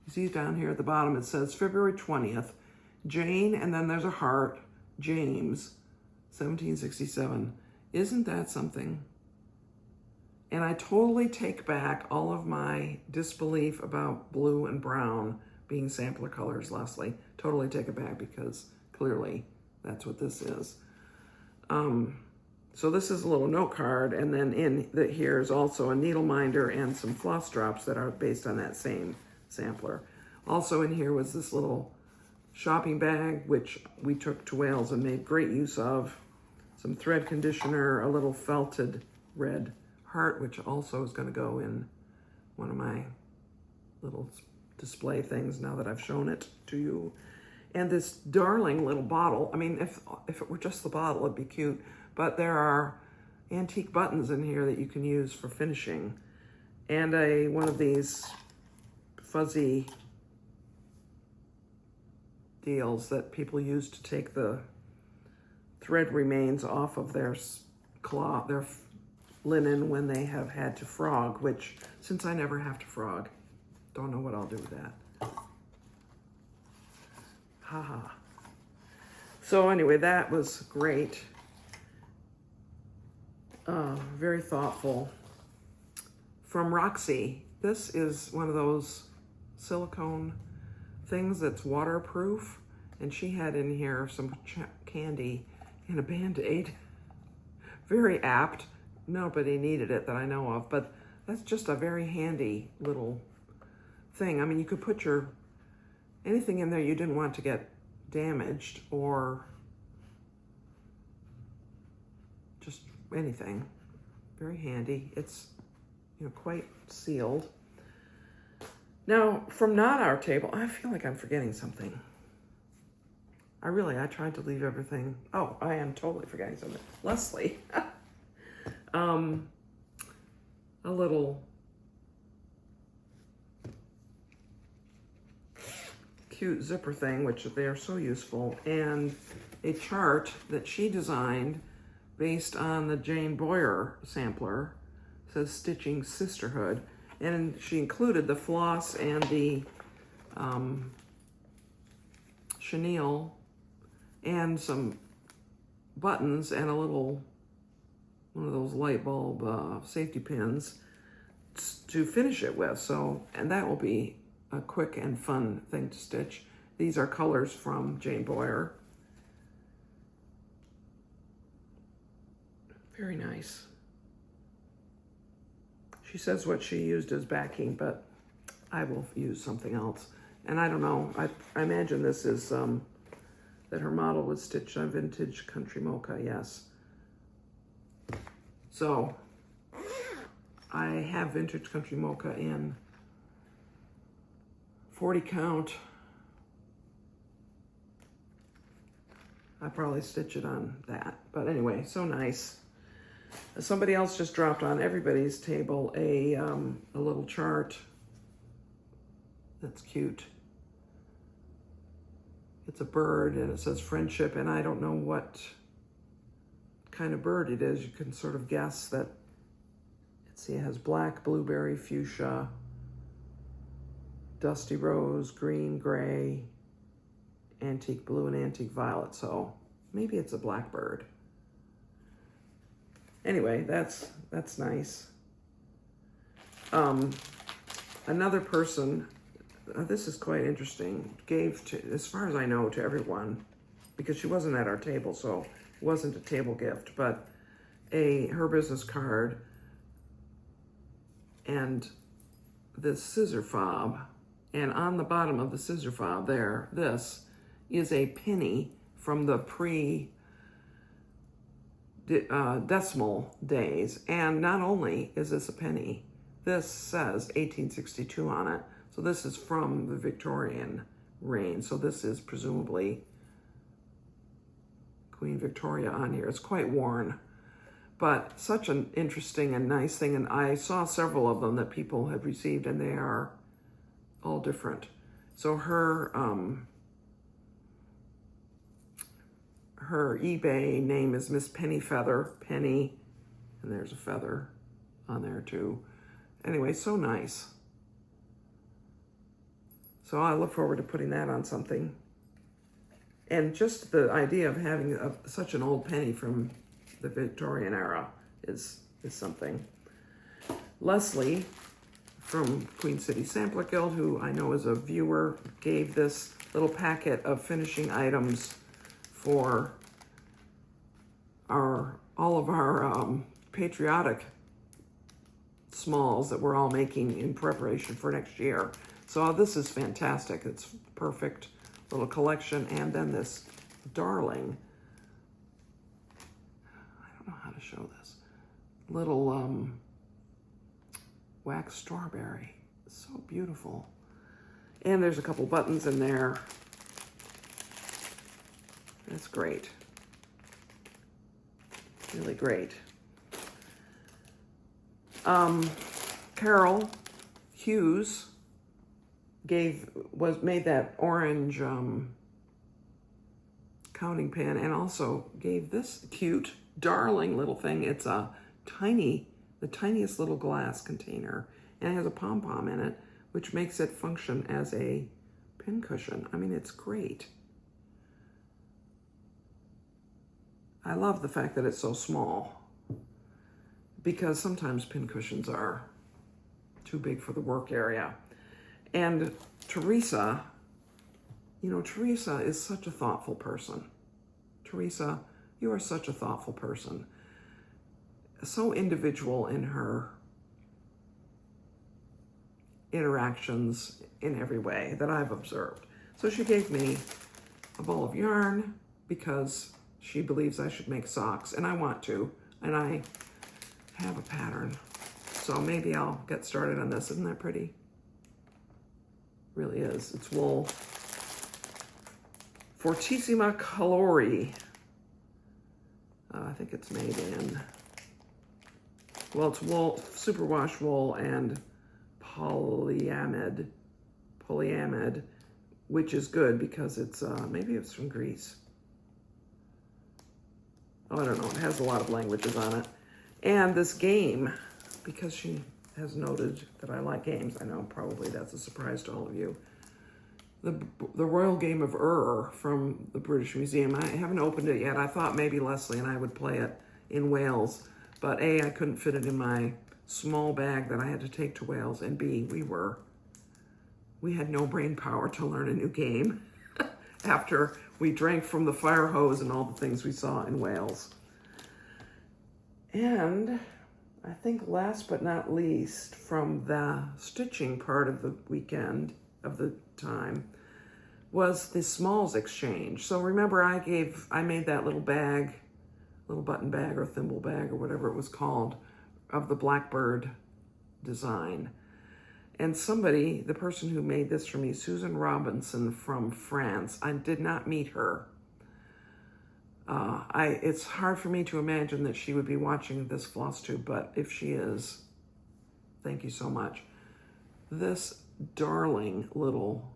You see down here at the bottom, it says February 20th, Jane, and then there's a heart, James, 1767. Isn't that something? And I totally take back all of my disbelief about blue and brown being sampler colors, Leslie. Totally take it back because clearly that's what this is. So this is a little note card, and then here is also a needle minder and some floss drops that are based on that same sampler. Also in here was this little shopping bag, which we took to Wales and made great use of. Some thread conditioner, a little felted red heart, which also is going to go in one of my little display things now that I've shown it to you. And this darling little bottle. I mean, if it were just the bottle, it'd be cute. But there are antique buttons in here that you can use for finishing. And one of these fuzzy deals that people use to take the thread remains off of their cloth, their linen when they have had to frog, which, since I never have to frog, don't know what I'll do with that. Haha. So anyway, that was great. Very thoughtful. From Roxy, this is one of those silicone things that's waterproof, and she had in here some candy and a Band-Aid. Very apt. Nobody needed it that I know of, but that's just a very handy little thing. I mean, you could put anything in there you didn't want to get damaged, or just anything. Very handy. It's, quite sealed. Now, from not our table, I feel like I'm forgetting something. I tried to leave everything. Oh, I am totally forgetting something. Leslie. A little cute zipper thing, which they are so useful, and a chart that she designed based on the Jane Boyer sampler. It says Stitching Sisterhood, and she included the floss and the chenille and some buttons and a little one of those light bulb safety pins to finish it with. So, and that will be a quick and fun thing to stitch. These are colors from Jane Boyer. Very nice. She says what she used as backing, but I will use something else. And I don't know, I imagine this is that her model was stitched on vintage country mocha, yes. So I have vintage country mocha in 40 count. I probably stitch it on that, but anyway, so nice. Somebody else just dropped on everybody's table a little chart. That's cute. It's a bird and it says friendship, and I don't know what kind of bird it is. You can sort of guess that. Let's see, it has black, blueberry, fuchsia, dusty rose, green, gray, antique blue, and antique violet. So maybe it's a blackbird. Anyway, that's nice. Another person, this is quite interesting, gave to, as far as I know, to everyone, because she wasn't at our table, so it wasn't a table gift, but her business card and this scissor fob, and on the bottom of the scissor fob there, this is a penny from the decimal days. And not only is this a penny, this says 1862 on it. So this is from the Victorian reign. So this is presumably Queen Victoria on here. It's quite worn, but such an interesting and nice thing. And I saw several of them that people have received, and they are all different. So her eBay name is Miss Penny Feather, Penny, and there's a feather on there too. Anyway, so nice. So I look forward to putting that on something. And just the idea of having such an old penny from the Victorian era is something. Leslie from Queen City Sampler Guild, who I know is a viewer, gave this little packet of finishing items for all of our patriotic smalls that we're all making in preparation for next year. So this is fantastic. It's perfect little collection. And then this darling, I don't know how to show this, little wax strawberry. So beautiful. And there's a couple buttons in there. That's great. Really great. Carol Hughes made that orange counting pen, and also gave this cute, darling little thing. It's the tiniest little glass container, and it has a pom-pom in it, which makes it function as a pin cushion. I mean, it's great. I love the fact that it's so small, because sometimes pin cushions are too big for the work area. And Teresa, Teresa is such a thoughtful person. Teresa, you are such a thoughtful person. So individual in her interactions in every way that I've observed. So she gave me a ball of yarn because she believes I should make socks, and I want to, and I have a pattern. So maybe I'll get started on this. Isn't that pretty? Really is. It's wool. Fortissima Colori. I think it's made in, well, it's wool, superwash wool and polyamide, which is good because it's, maybe it's from Greece. Oh, I don't know. It has a lot of languages on it. And this game, because she has noted that I like games. I know probably that's a surprise to all of you. The Royal Game of from the British Museum. I haven't opened it yet. I thought maybe Leslie and I would play it in Wales, but A, I couldn't fit it in my small bag that I had to take to Wales, and B, we had no brain power to learn a new game after we drank from the fire hose and all the things we saw in Wales. And I think last but not least, from the stitching part of the weekend, of the time, was the smalls exchange. So remember I made that little bag, little button bag or thimble bag or whatever it was called, of the blackbird design. And somebody, the person who made this for me, Susan Robinson from France, I did not meet her. It's hard for me to imagine that she would be watching this Flosstube, but if she is, thank you so much. This darling little,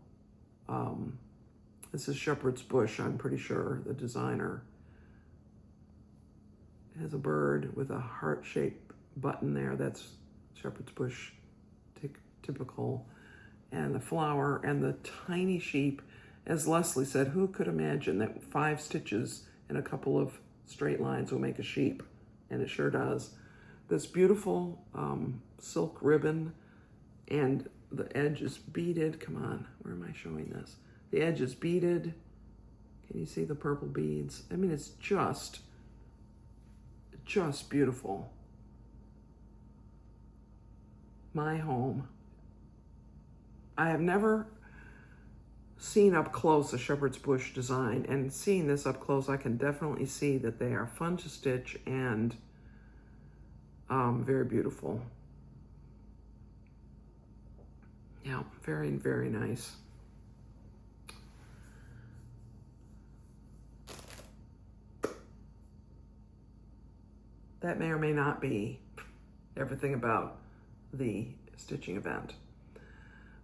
this is Shepherd's Bush, I'm pretty sure, the designer. It has a bird with a heart-shaped button there. That's Shepherd's Bush, typical. And the flower and the tiny sheep. As Leslie said, who could imagine that 5 stitches and a couple of straight lines will make a sheep? And it sure does. This beautiful silk ribbon, and the edge is beaded. Come on, where am I showing this? The edge is beaded. Can you see the purple beads? I mean, it's just beautiful. My home. I have never seen up close a shepherd's bush design, and seeing this up close, I can definitely see that they are fun to stitch and very beautiful. Yeah, very, very nice. That may or may not be everything about the stitching event.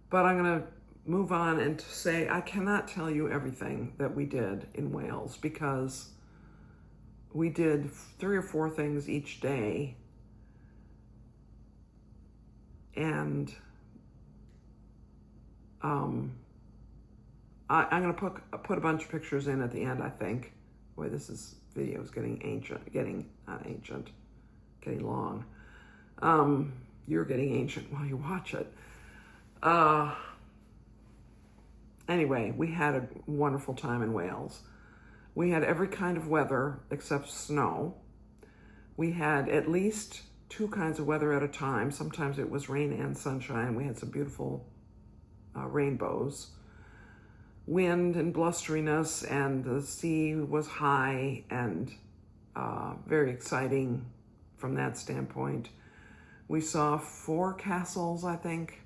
But I'm going to move on and to say I cannot tell you everything that we did in Wales, because we did 3 or 4 things each day. And I'm going to put a bunch of pictures in at the end, I think. Boy, this video is getting getting long. You're getting ancient while you watch it. Anyway, we had a wonderful time in Wales. We had every kind of weather except snow. We had at least 2 kinds of weather at a time. Sometimes it was rain and sunshine. We had some beautiful rainbows. Wind and blusteriness, and the sea was high and very exciting from that standpoint. We saw 4 castles, I think.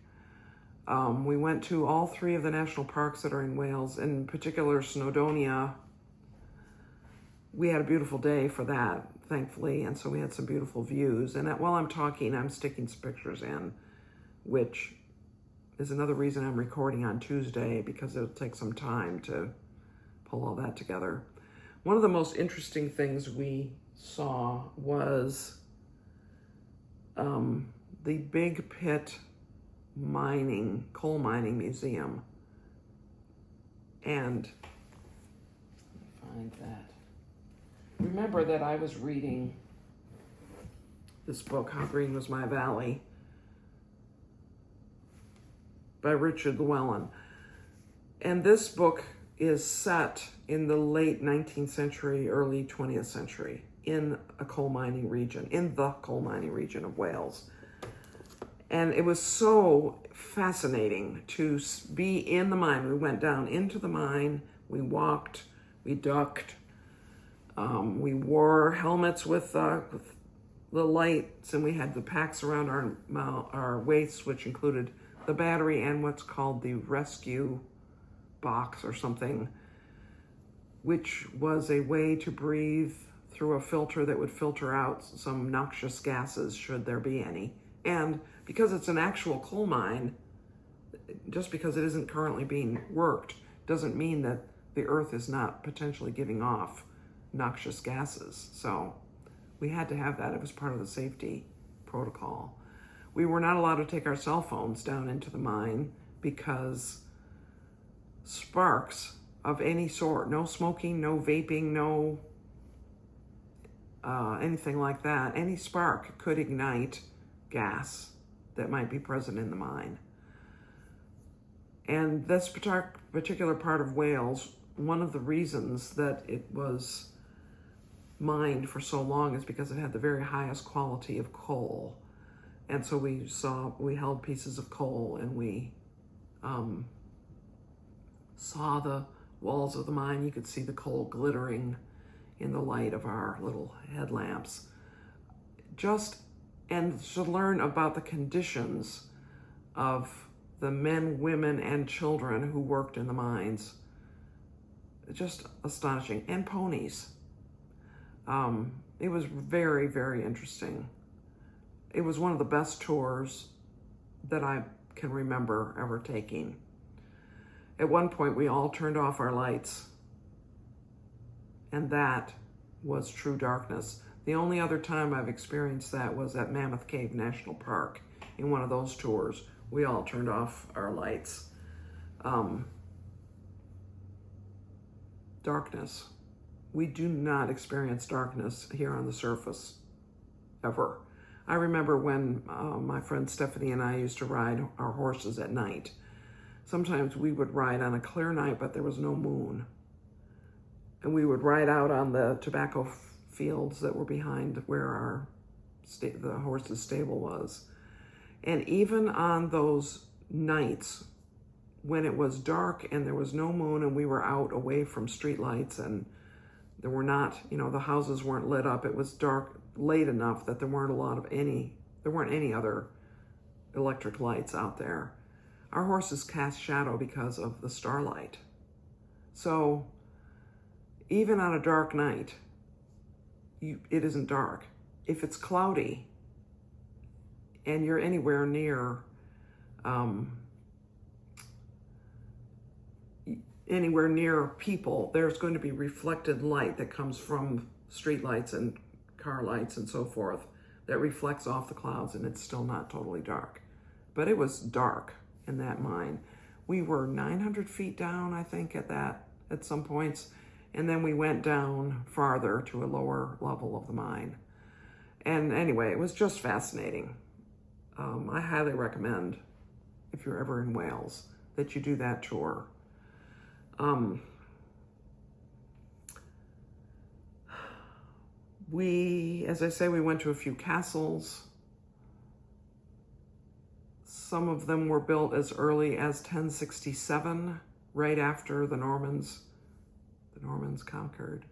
We went to all 3 of the national parks that are in Wales, in particular Snowdonia. We had a beautiful day for that, thankfully, and so we had some beautiful views. And while I'm talking, I'm sticking some pictures in, which is another reason I'm recording on Tuesday, because it'll take some time to pull all that together. One of the most interesting things we saw was the Big Pit coal mining museum. And let me find that. Remember that I was reading this book, How Green Was My Valley, by Richard Llewellyn. And this book is set in the late 19th century, early 20th century, in the coal mining region of Wales. And it was so fascinating to be in the mine. We went down into the mine, we walked, we ducked, we wore helmets with the lights, and we had the packs around our waists, which included the battery and what's called the rescue box or something, which was a way to breathe through a filter that would filter out some noxious gases, should there be any. And because it's an actual coal mine, just because it isn't currently being worked doesn't mean that the earth is not potentially giving off noxious gases. So we had to have that. It was part of the safety protocol. We were not allowed to take our cell phones down into the mine because sparks of any sort, no smoking, no vaping, no anything like that, any spark could ignite gas that might be present in the mine. And this particular part of Wales, one of the reasons that it was mined for so long is because it had the very highest quality of coal. And so we held pieces of coal, and we saw the walls of the mine. You could see the coal glittering in the light of our little headlamps. And to learn about the conditions of the men, women, and children who worked in the mines. Just astonishing. And ponies. It was very, very interesting. It was one of the best tours that I can remember ever taking. At one point, we all turned off our lights, and that was true darkness. The only other time I've experienced that was at Mammoth Cave National Park. In one of those tours, we all turned off our lights. Darkness. We do not experience darkness here on the surface, ever. I remember when my friend Stephanie and I used to ride our horses at night. Sometimes we would ride on a clear night, but there was no moon. And we would ride out on the tobacco fields that were behind where the horse's stable was. And even on those nights when it was dark and there was no moon and we were out away from street lights and there were not, the houses weren't lit up, it was dark late enough that there weren't any other electric lights out there. Our horses cast shadow because of the starlight. So even on a dark night, it isn't dark. If it's cloudy and you're anywhere near people, there's going to be reflected light that comes from street lights and car lights and so forth that reflects off the clouds, and it's still not totally dark. But it was dark in that mine. We were 900 feet down, I think, at some points, and then we went down farther to a lower level of the mine. And anyway, it was just fascinating. I highly recommend, if you're ever in Wales, that you do that tour. As I say, we went to a few castles. Some of them were built as early as 1067, right after the Normans conquered.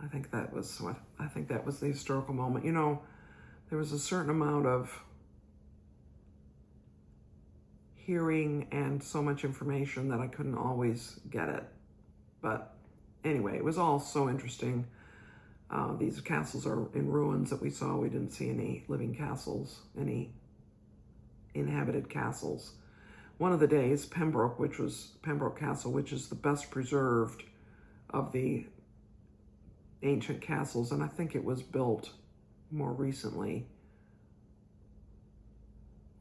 I think that was the historical moment. There was a certain amount of hearing and so much information that I couldn't always get it. But anyway, it was all so interesting. These castles are in ruins that we saw. We didn't see any living castles, any inhabited castles. One of the days, Pembroke Castle, which is the best preserved of the ancient castles, and I think it was built more recently,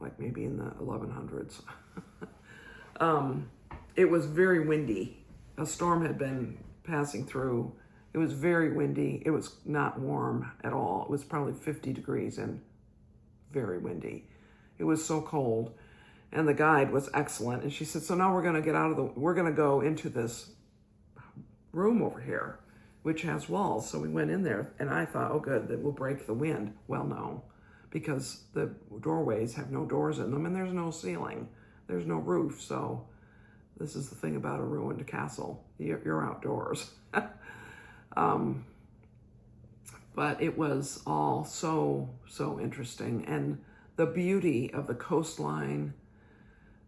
like maybe in the 1100s. It was very windy. A storm had been passing through. It was very windy. It was not warm at all. It was probably 50 degrees and very windy. It was so cold. And the guide was excellent. And she said, so now we're going to go into this room over here, which has walls. So we went in there and I thought, oh good, that will break the wind. Well, no, because the doorways have no doors in them and there's no ceiling. There's no roof. So this is the thing about a ruined castle. You're outdoors. But it was all so interesting. And the beauty of the coastline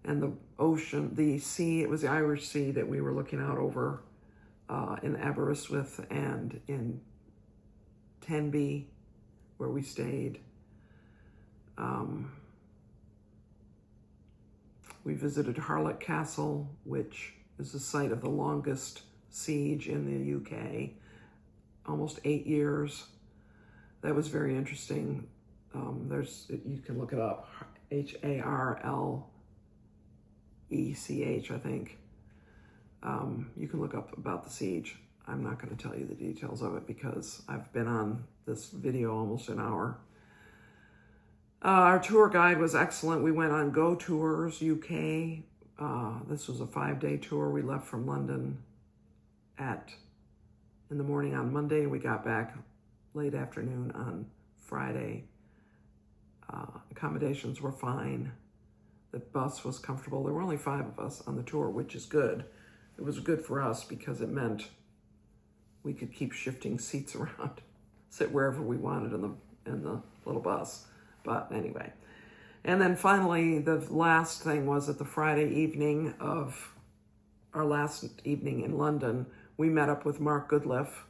and the ocean, the sea, it was the Irish Sea that we were looking out over in Aberystwyth and in Tenby, where we stayed. We visited Harlech Castle, which is the site of the longest siege in the UK, almost 8 years. That was very interesting. You can look it up, Harlech, I think. You can look up about the siege. I'm not going to tell you the details of it because I've been on this video almost an hour. Our tour guide was excellent. We went on Go Tours UK. This was a 5-day tour. We left from London in the morning on Monday, and we got back late afternoon on Friday. Accommodations were fine. The bus was comfortable. There were only 5 of us on the tour, which is good. It was good for us because it meant we could keep shifting seats around, sit wherever we wanted in the little bus. But anyway. And then finally, the last thing was at the Friday evening of our last evening in London, we met up with Mark Goodliffe,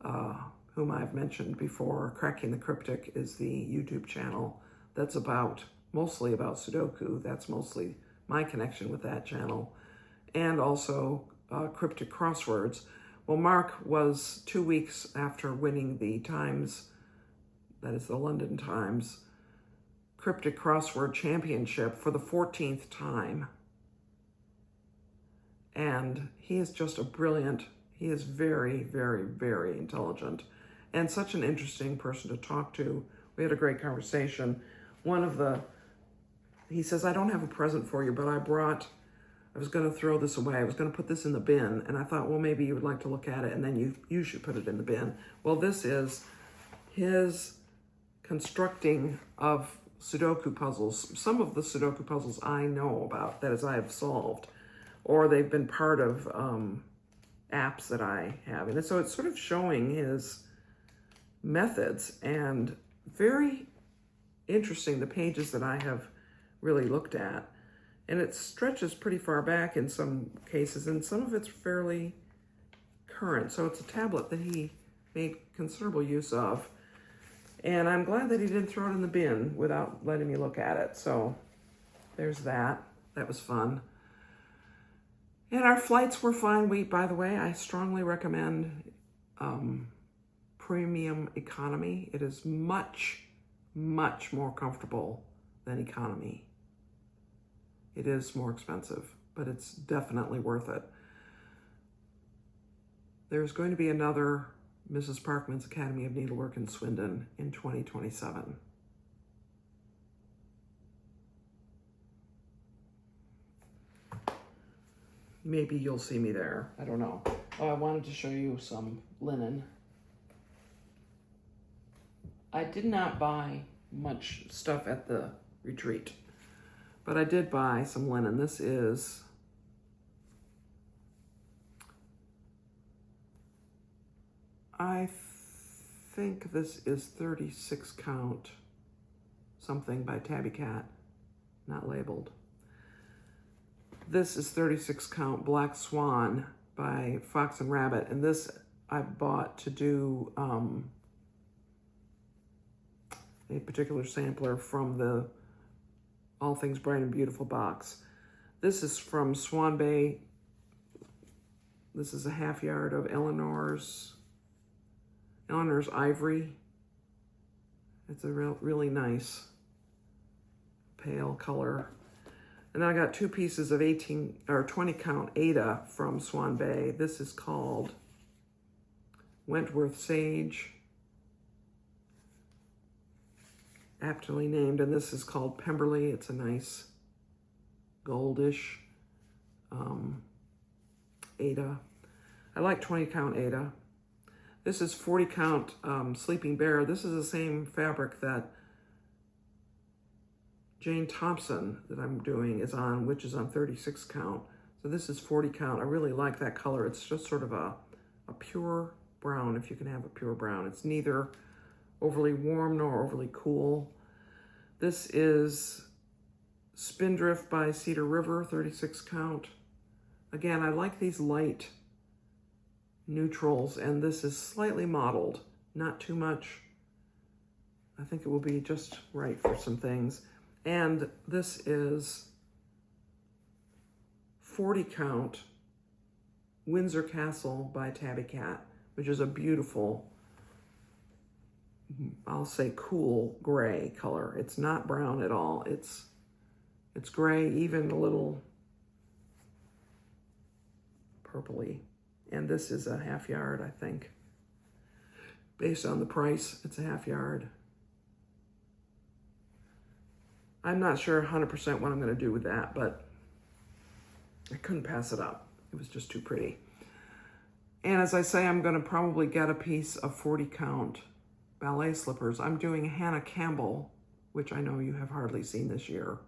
whom I've mentioned before. Cracking the Cryptic is the YouTube channel that's mostly about Sudoku. That's mostly my connection with that channel. And also Cryptic Crosswords. Well, Mark was 2 weeks after winning the Times, that is the London Times, Cryptic Crossword Championship for the 14th time. And he is just he is very, very, very intelligent and such an interesting person to talk to. We had a great conversation. He says, I don't have a present for you, but I was going to throw this away. I was going to put this in the bin. And I thought, well, maybe you would like to look at it and then you should put it in the bin. Well, this is his constructing of Sudoku puzzles. Some of the Sudoku puzzles I know about, that is, I have solved, or they've been part of apps that I have. And so it's sort of showing his methods, and very interesting, the pages that I have really looked at. And it stretches pretty far back in some cases, and some of it's fairly current. So it's a tablet that he made considerable use of. And I'm glad that he didn't throw it in the bin without letting me look at it. So there's that. That was fun. And our flights were fine. By the way, I strongly recommend premium economy. It is much, much more comfortable than economy. It is more expensive, but it's definitely worth it. There's going to be another Mrs. Parkman's Academy of Needlework in Swindon in 2027. Maybe you'll see me there. I don't know. I wanted to show you some linen. I did not buy much stuff at the retreat, but I did buy some linen. This is I think this is 36 count something by Tabby Cat, not labeled. This is 36 count Black Swan by Fox and Rabbit, and this I bought to do a particular sampler from the All Things Bright and Beautiful box. This is from Swan Bay. This is a half yard of Eleanor's Ivory. It's a really nice pale color. And then I got 2 pieces of 18 or 20 count Aida from Swan Bay. This is called Wentworth Sage, aptly named, and this is called Pemberley. It's a nice goldish Aida. I like 20 count Aida. This is 40 count Sleeping Bear. This is the same fabric that Jane Thompson that I'm doing is on, which is on 36 count. So this is 40 count. I really like that color. It's just sort of a pure brown, if you can have a pure brown. It's neither overly warm nor overly cool. This is Spindrift by Cedar River, 36 count. Again, I like these light neutrals, and this is slightly mottled, not too much. I think it will be just right for some things. And this is 40 count Windsor Castle by Tabby Cat, which is a beautiful, I'll say cool gray color. It's not brown at all. It's gray, even a little purpley. And this is a half yard, I think. Based on the price, it's a half yard. I'm not sure 100% what I'm going to do with that, but I couldn't pass it up. It was just too pretty. And as I say, I'm going to probably get a piece of 40 count ballet slippers. I'm doing Hannah Campbell, which I know you have hardly seen this year.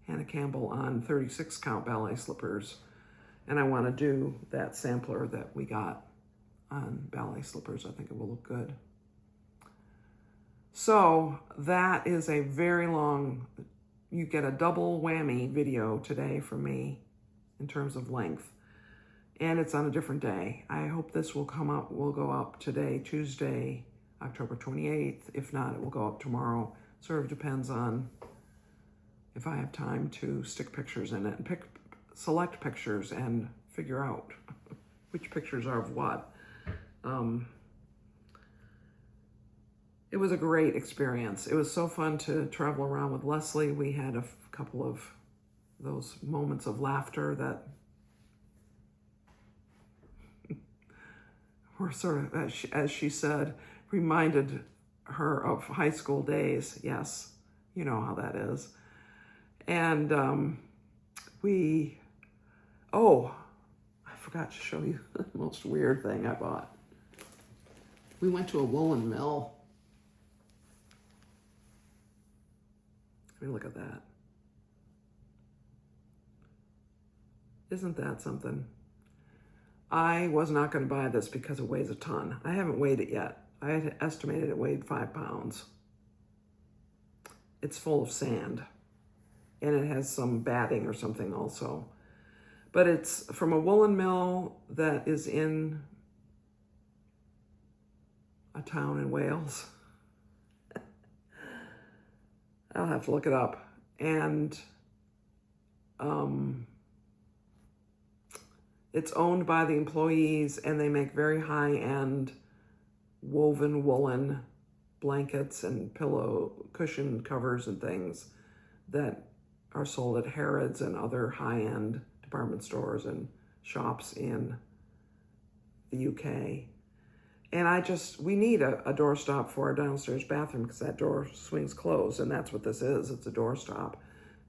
Hannah Campbell on 36 count ballet slippers. And I want to do that sampler that we got on ballet slippers. I think it will look good. So that is a very long, you get a double whammy video today from me in terms of length. and it's on a different day. I hope this will go up today, Tuesday, October 28th. If not, it will go up tomorrow. Sort of depends on if I have time to stick pictures in it and select pictures and figure out which pictures are of what. It was a great experience. It was so fun to travel around with Leslie. We had a couple of those moments of laughter that were sort of, as she said, reminded her of high school days. Yes, you know how that is. And I forgot to show you the most weird thing I bought. We went to a woolen mill. Let me look at that. Isn't that something? I was not going to buy this because it weighs a ton. I haven't weighed it yet. I had estimated it weighed 5 pounds. It's full of sand, and it has some batting or something also. But it's from a woolen mill that is in a town in Wales. I'll have to look it up. And it's owned by the employees, and they make very high-end woven woolen blankets and pillow cushion covers and things that are sold at Harrods and other high-end department stores and shops in the UK. And we need a doorstop for our downstairs bathroom because that door swings closed, and that's what this is. It's a doorstop.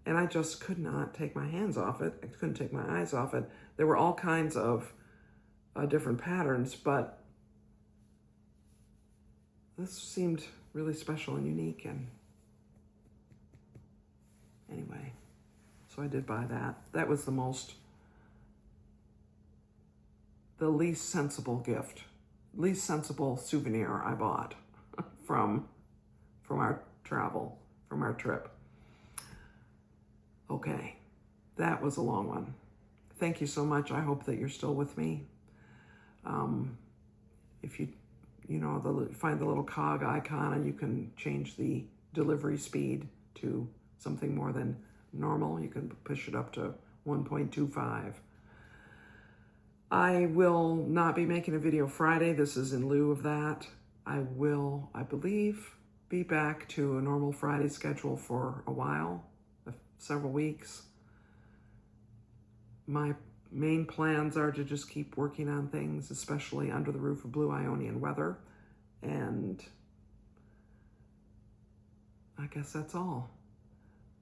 And I just could not take my hands off it. I couldn't take my eyes off it. There were all kinds of different patterns, but this seemed really special and unique. And anyway, so I did buy that. That was the least sensible gift, least sensible souvenir I bought from our travel, from our trip. Okay, that was a long one. Thank you so much. I hope that you're still with me. If you find the little cog icon, and you can change the delivery speed to something more than normal. You can push it up to 1.25. I will not be making a video Friday. This is in lieu of that. I will, I believe, be back to a normal Friday schedule for a while, several weeks. My main plans are to just keep working on things, especially under the roof of blue Ionian weather. And I guess that's all.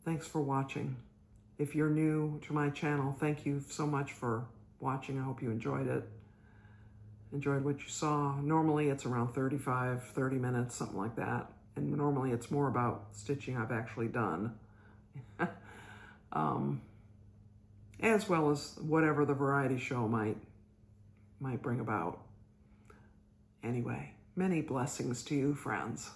Thanks for watching. If you're new to my channel, thank you so much for watching. I hope you enjoyed it. Enjoyed what you saw. Normally it's around 30 minutes, something like that. And normally it's more about stitching I've actually done. As well as whatever the variety show might bring about. Anyway, many blessings to you, friends.